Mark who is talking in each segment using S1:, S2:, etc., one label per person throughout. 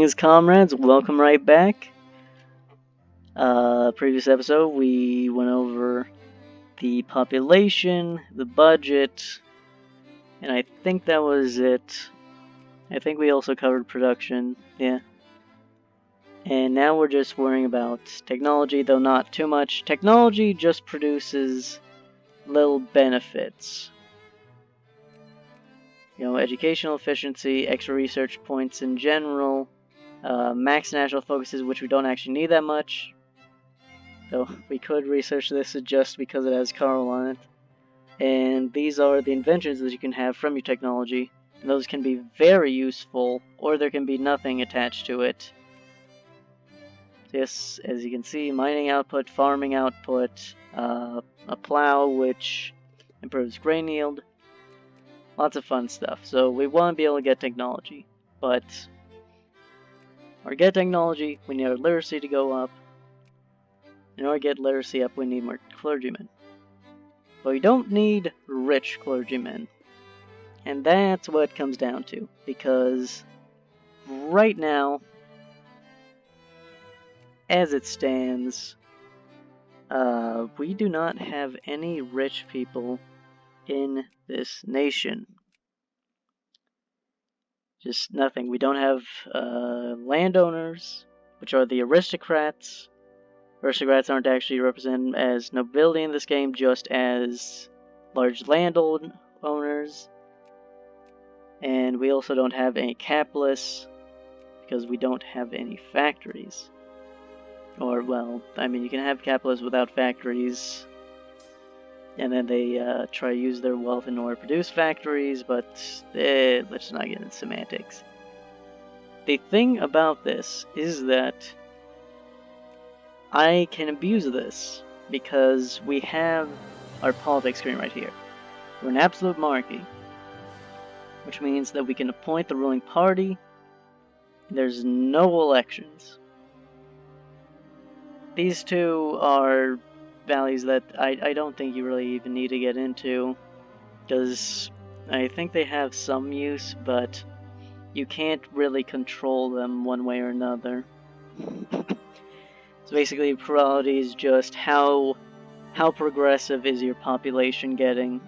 S1: Greetings, comrades. Welcome right back. Previous episode, we went over the population, the budget, and I think that was it. I think we also covered production, yeah. And now we're just worrying about technology, though not too much. Technology just produces little benefits. Educational efficiency, extra research points in general, max national focuses, which we don't actually need that much. Though we could research this just because it has Carl on it. And these are the inventions that you can have from your technology. And those can be very useful, or there can be nothing attached to it. This, as you can see, mining output, farming output, a plow which improves grain yield. Lots of fun stuff. So we want to be able to get technology. But to get technology, we need our literacy to go up. In order to get literacy up, we need more clergymen. But we don't need rich clergymen. And that's what it comes down to. Because right now, as it stands, we do not have any rich people in this nation. Just nothing. We don't have landowners, which are the aristocrats. Aristocrats aren't actually represented as nobility in this game, just as large landowners. And we also don't have any capitalists, because we don't have any factories. Or, well, I mean, you can have capitalists without factories, and then they try to use their wealth in order to produce factories, but let's not get into semantics. The thing about this is that I can abuse this, because we have our politics screen right here. We're an absolute monarchy, which means that we can appoint the ruling party, and there's no elections. These two are values that I don't think you really even need to get into, because I think they have some use, but you can't really control them one way or another. So basically, plurality is just how progressive is your population getting,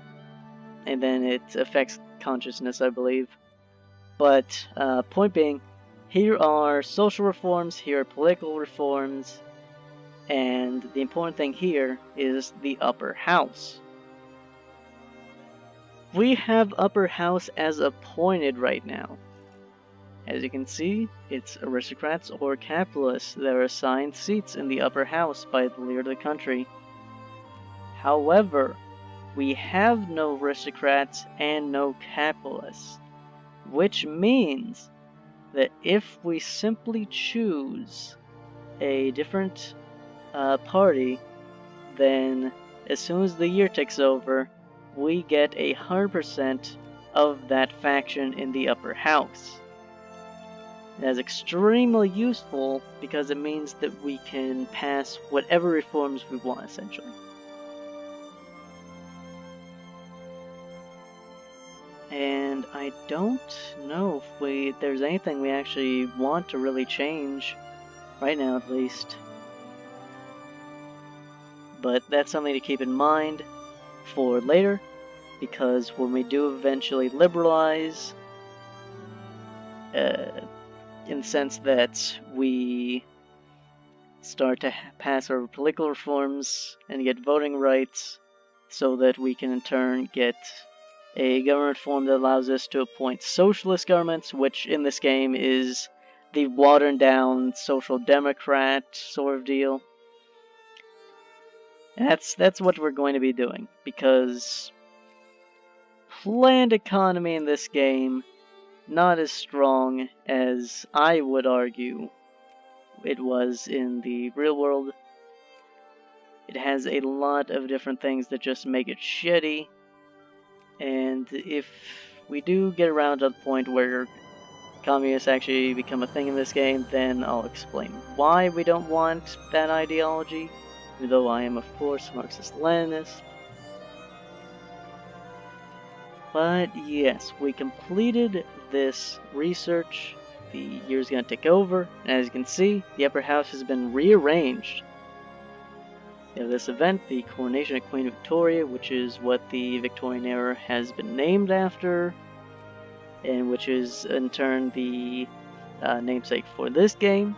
S1: and then it affects consciousness, I believe. But point being, here are social reforms, here are political reforms, and the important thing here is the upper house. We have upper house as appointed right now. As you can see, it's aristocrats or capitalists that are assigned seats in the upper house by the leader of the country. However, we have no aristocrats and no capitalists, which means that if we simply choose a different party, then as soon as the year ticks over, we get 100% of that faction in the upper house. That is extremely useful because it means that we can pass whatever reforms we want, essentially. And I don't know if there's anything we actually want to really change, right now at least. But that's something to keep in mind for later, because when we do eventually liberalize, in the sense that we start to pass our political reforms and get voting rights, so that we can in turn get a government form that allows us to appoint socialist governments, which in this game is the watered down social democrat sort of deal. That's what we're going to be doing, because planned economy in this game, not as strong as I would argue it was in the real world. It has a lot of different things that just make it shitty, and if we do get around to the point where communists actually become a thing in this game, then I'll explain why we don't want that ideology, even though I am, of course, Marxist-Leninist. But yes, we completed this research the year's going to take over. And as you can see, the upper house has been rearranged. You have this event, the coronation of Queen Victoria, which is what the Victorian era has been named after, and which is in turn the namesake for this game.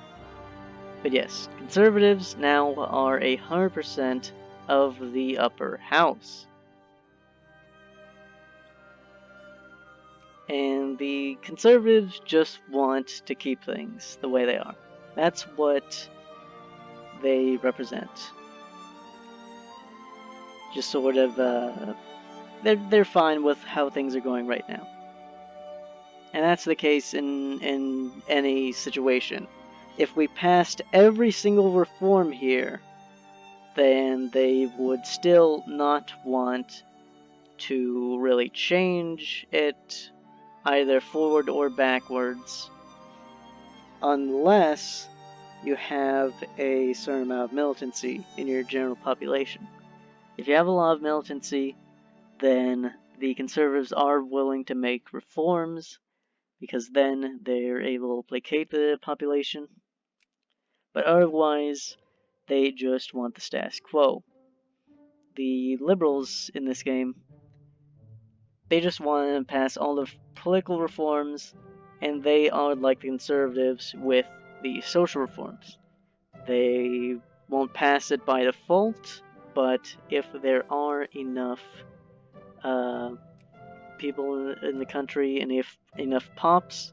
S1: But yes, conservatives now are 100% of the upper house. And the conservatives just want to keep things the way they are. That's what they represent. Just sort of, they're fine with how things are going right now. And that's the case in any situation. If we passed every single reform here, then they would still not want to really change it either forward or backwards, unless you have a certain amount of militancy in your general population. If you have a lot of militancy, then the conservatives are willing to make reforms, because then they're able to placate the population. But otherwise, they just want the status quo. The liberals in this game, they just want to pass all the political reforms, and they are like the conservatives with the social reforms. They won't pass it by default, but if there are enough people in the country and if enough pops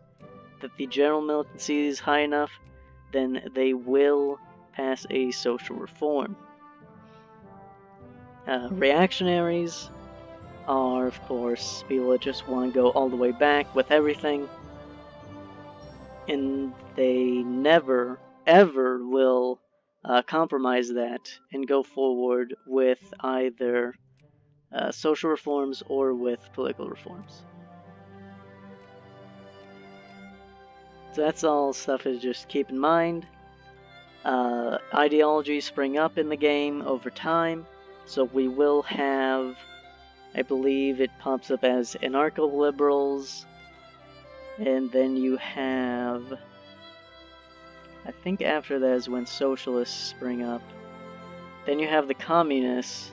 S1: that the general militancy is high enough, then they will pass a social reform. Reactionaries are, of course, people that just want to go all the way back with everything, and they never, ever will compromise that and go forward with either social reforms or with political reforms. So that's all stuff to just keep in mind. Ideologies spring up in the game over time, so we will have, I believe it pops up as anarcho-liberals, and then you have, I think after that is when socialists spring up. Then you have the communists,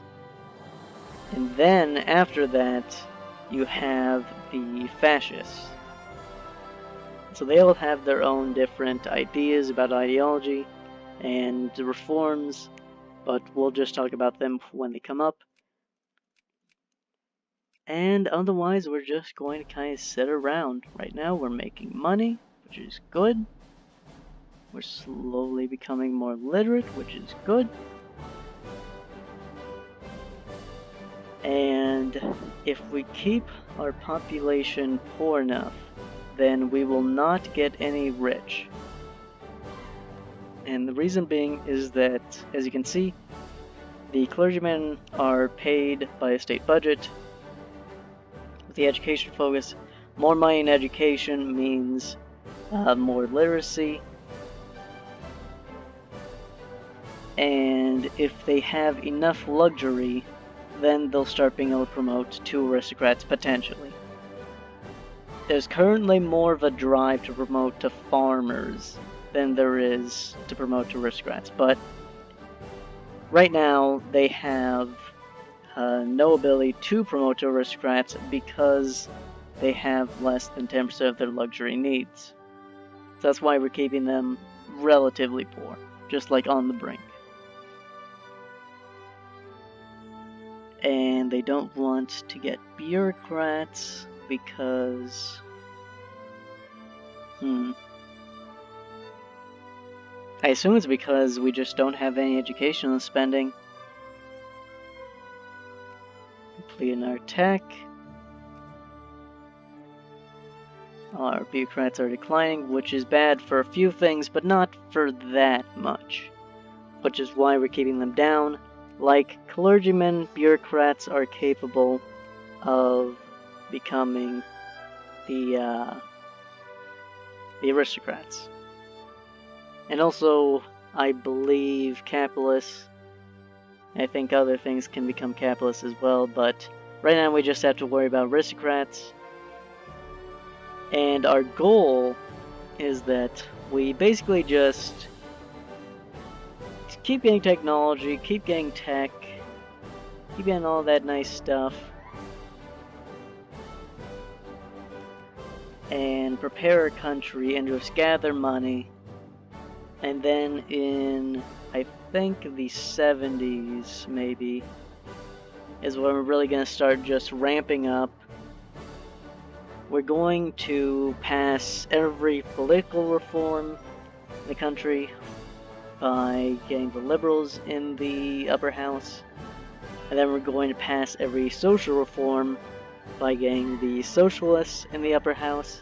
S1: and then after that you have the fascists. So they all have their own different ideas about ideology and reforms, but we'll just talk about them when they come up. And otherwise, we're just going to kind of sit around. Right now, we're making money, which is good. We're slowly becoming more literate, which is good. And if we keep our population poor enough, then we will not get any rich. And the reason being is that, as you can see, the clergymen are paid by a state budget. With the education focus, more money in education means more literacy. And if they have enough luxury, then they'll start being able to promote to aristocrats potentially. There's currently more of a drive to promote to farmers than there is to promote to aristocrats, but right now they have no ability to promote to aristocrats because they have less than 10% of their luxury needs. So that's why we're keeping them relatively poor, just like on the brink. And they don't want to get bureaucrats because I assume it's because we just don't have any educational spending. Completing our tech. Our bureaucrats are declining, which is bad for a few things, but not for that much. Which is why we're keeping them down. Like clergymen, bureaucrats are capable of becoming the aristocrats. And also, I believe capitalists, I think other things can become capitalists as well, but right now we just have to worry about aristocrats. And our goal is that we basically just keep getting technology, keep getting tech, keep getting all that nice stuff, and prepare our country and just gather money. And then in, I think, the 70s, maybe, is when we're really going to start just ramping up. We're going to pass every political reform in the country by getting the liberals in the upper house. And then we're going to pass every social reform by getting the socialists in the upper house.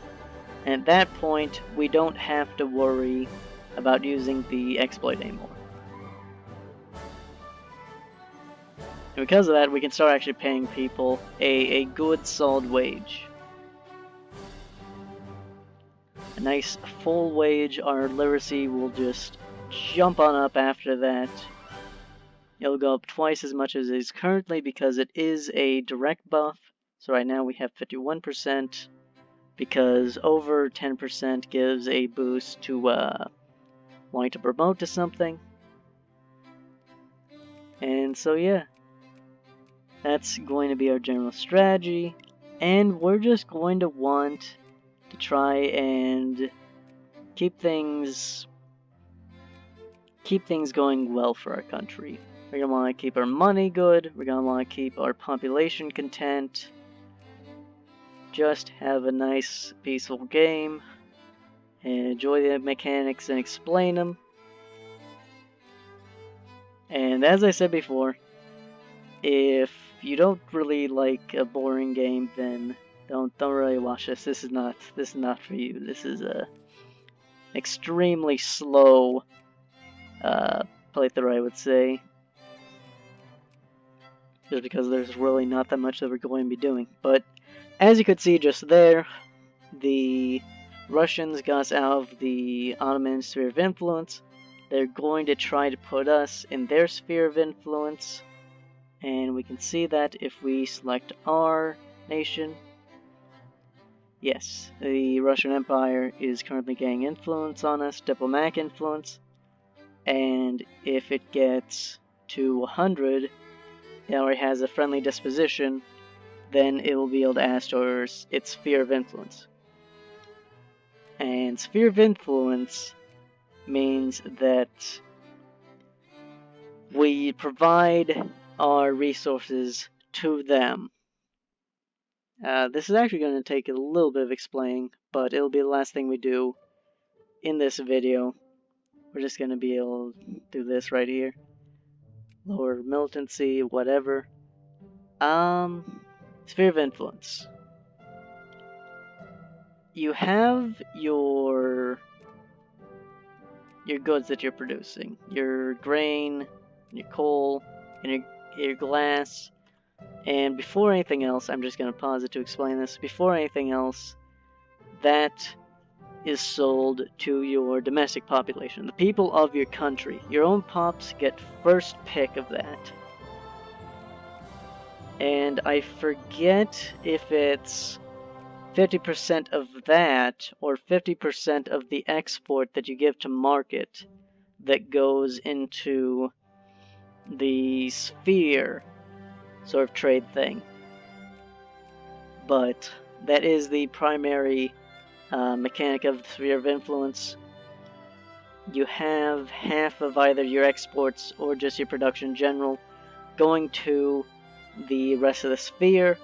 S1: And at that point, we don't have to worry about using the exploit anymore. And because of that, we can start actually paying people a good solid wage. A nice full wage. Our literacy will just jump on up after that. It'll go up twice as much as it is currently because it is a direct buff. So right now we have 51%, because over 10% gives a boost to wanting to promote to something. And so yeah, that's going to be our general strategy, and we're just going to want to try and keep things going well for our country. We're going to want to keep our money good, we're going to want to keep our population content, just have a nice peaceful game, and enjoy the mechanics and explain them. And as I said before, if you don't really like a boring game, then don't really watch this. This is not for you. This is a extremely slow playthrough, I would say, just because there's really not that much that we're going to be doing. But as you could see just there, the Russians got us out of the Ottoman sphere of influence. They're going to try to put us in their sphere of influence, and we can see that if we select our nation. Yes, the Russian Empire is currently getting influence on us, diplomatic influence, and if it gets to 100, it already has a friendly disposition, then it will be able to ask for its sphere of influence. And sphere of influence means that we provide our resources to them. This is actually going to take a little bit of explaining, but it'll be the last thing we do in this video. We're just going to be able to do this right here. Lower militancy, whatever. Sphere of influence. You have your goods that you're producing. Your grain, your coal, and your glass. And before anything else, I'm just going to pause it to explain this. Before anything else, that is sold to your domestic population, the people of your country. Your own pops get first pick of that. And I forget if it's 50% of that or 50% of the export that you give to market that goes into the sphere sort of trade thing. But that is the primary mechanic of the sphere of influence. You have half of either your exports or just your production in general going to the rest of the sphere,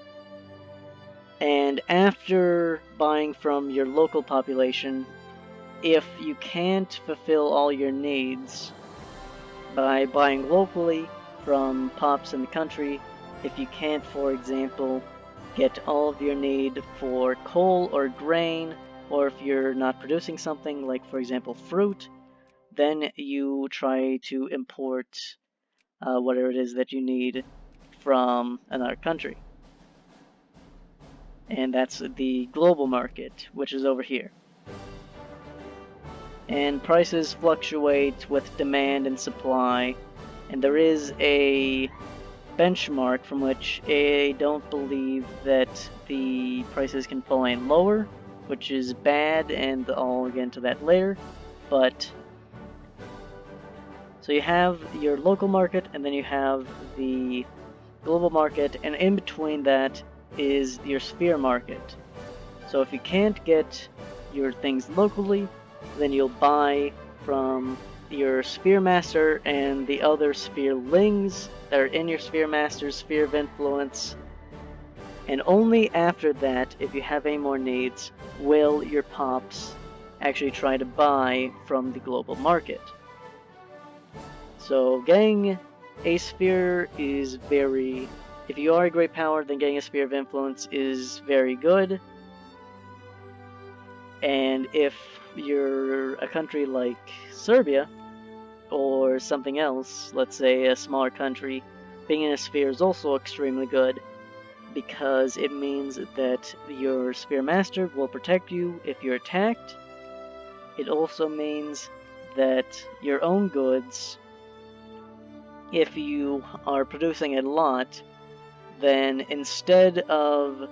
S1: and after buying from your local population, if you can't fulfill all your needs by buying locally from pops in the country, if you can't, for example, get all of your need for coal or grain, or if you're not producing something like, for example, fruit, then you try to import whatever it is that you need from another country. And that's the global market, which is over here. And prices fluctuate with demand and supply, and there is a benchmark from which I don't believe that the prices can fall any lower, which is bad, and I'll get into that later. But so you have your local market, and then you have the global market, and in between that is your sphere market. So if you can't get your things locally, then you'll buy from your sphere master and the other spherelings that are in your sphere master's sphere of influence. And only after that, if you have any more needs, will your pops actually try to buy from the global market. So getting a sphere is very... If you are a great power, then getting a sphere of influence is very good. And if you're a country like Serbia, or something else, let's say a smaller country, being in a sphere is also extremely good, because it means that your sphere master will protect you if you're attacked. It also means that your own goods, if you are producing a lot, then instead of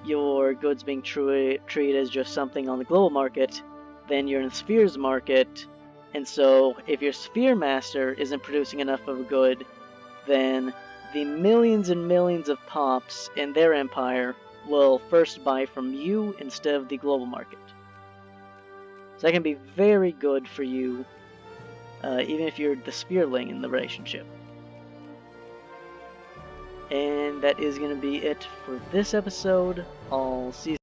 S1: your goods being treated as just something on the global market, then you're in the spheres market, and so if your sphere master isn't producing enough of a good, then the millions and millions of pops in their empire will first buy from you instead of the global market. So that can be very good for you, even if you're the sphereling in the relationship. And that is going to be it for this episode. I'll see you